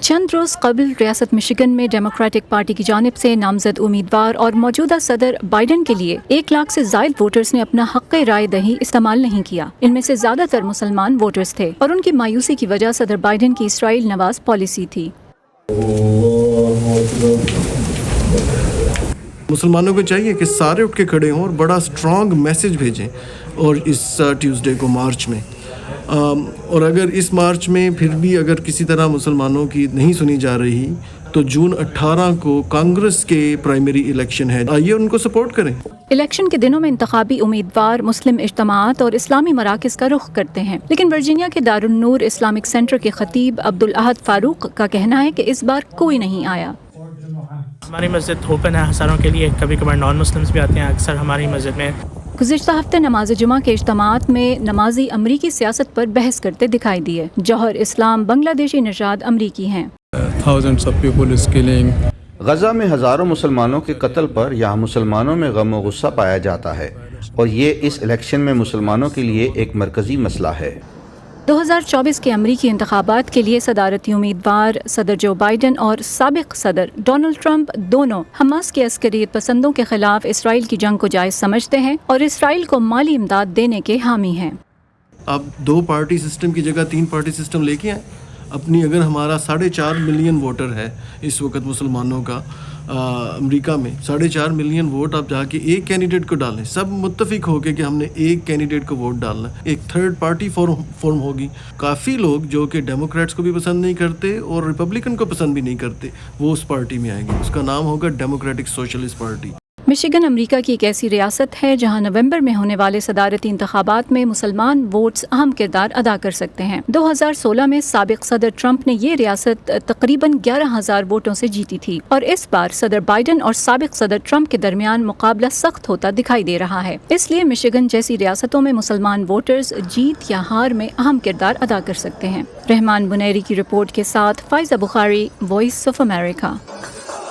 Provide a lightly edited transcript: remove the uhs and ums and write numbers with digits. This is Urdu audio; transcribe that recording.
چند روز قبل ریاست مشیگن میں ڈیموکریٹک پارٹی کی جانب سے نامزد امیدوار اور موجودہ صدر بائیڈن کے لیے 1 لاکھ سے زائد ووٹرز نے اپنا حق رائے دہی استعمال نہیں کیا۔ ان میں سے زیادہ تر مسلمان ووٹرز تھے اور ان کی مایوسی کی وجہ صدر بائیڈن کی اسرائیل نواز پالیسی تھی۔ مسلمانوں کو چاہیے کہ سارے اٹھ کے کھڑے ہوں اور بڑا اسٹرانگ میسج بھیجیں اور اس ٹیوزڈے کو مارچ میں، اور اگر اس مارچ میں پھر بھی اگر کسی طرح مسلمانوں کی نہیں سنی جا رہی تو جون 18 کو کانگریس کے پرائمری الیکشن ہے، آئیے ان کو سپورٹ کریں۔ الیکشن کے دنوں میں انتخابی امیدوار مسلم اجتماعات اور اسلامی مراکز کا رخ کرتے ہیں، لیکن ورجینیا کے دارالنور اسلامک سینٹر کے خطیب عبدالاحد فاروق کا کہنا ہے کہ اس بار کوئی نہیں آیا۔ ہماری مسجد اوپن ہے ہزاروں کے لیے، کبھی کبھار نان مسلمس بھی آتے ہیں اکثر ہماری مسجد میں۔ گزشتہ ہفتے نماز جمعہ کے اجتماعات میں نمازی امریکی سیاست پر بحث کرتے دکھائی دیے۔ جوہر اسلام بنگلہ دیشی نژاد امریکی ہیں۔ غزہ میں ہزاروں مسلمانوں کے قتل پر یہاں مسلمانوں میں غم و غصہ پایا جاتا ہے، اور یہ اس الیکشن میں مسلمانوں کے لیے ایک مرکزی مسئلہ ہے۔ 2024 کے امریکی انتخابات کے لیے صدارتی امیدوار صدر جو بائیڈن اور سابق صدر ڈونلڈ ٹرمپ دونوں حماس کے عسکریت پسندوں کے خلاف اسرائیل کی جنگ کو جائز سمجھتے ہیں اور اسرائیل کو مالی امداد دینے کے حامی ہیں۔ آپ 2 پارٹی سسٹم کی جگہ 3 پارٹی سسٹم لے کے آئیں اپنی۔ اگر ہمارا 4.5 ملین ووٹر ہے اس وقت مسلمانوں کا امریکہ میں، 4.5 ملین ووٹ آپ جا کے ایک کینڈیڈیٹ کو ڈالیں، سب متفق ہو کے کہ ہم نے ایک کینڈیڈیٹ کو ووٹ ڈالنا، ایک تھرڈ پارٹی فارم ہوگی۔ کافی لوگ جو کہ ڈیموکریٹس کو بھی پسند نہیں کرتے اور ریپبلکن کو پسند بھی نہیں کرتے وہ اس پارٹی میں آئیں گے، اس کا نام ہوگا ڈیموکریٹک سوشلسٹ پارٹی۔ مشیگن امریکہ کی ایک ایسی ریاست ہے جہاں نومبر میں ہونے والے صدارتی انتخابات میں مسلمان ووٹس اہم کردار ادا کر سکتے ہیں۔ 2016 میں سابق صدر ٹرمپ نے یہ ریاست تقریباً 11,000 ووٹوں سے جیتی تھی، اور اس بار صدر بائیڈن اور سابق صدر ٹرمپ کے درمیان مقابلہ سخت ہوتا دکھائی دے رہا ہے۔ اس لیے مشیگن جیسی ریاستوں میں مسلمان ووٹرز جیت یا ہار میں اہم کردار ادا کر سکتے ہیں۔ رحمان بنیری کی رپورٹ کے ساتھ فائزہ بخاری، وائس آف امریکہ۔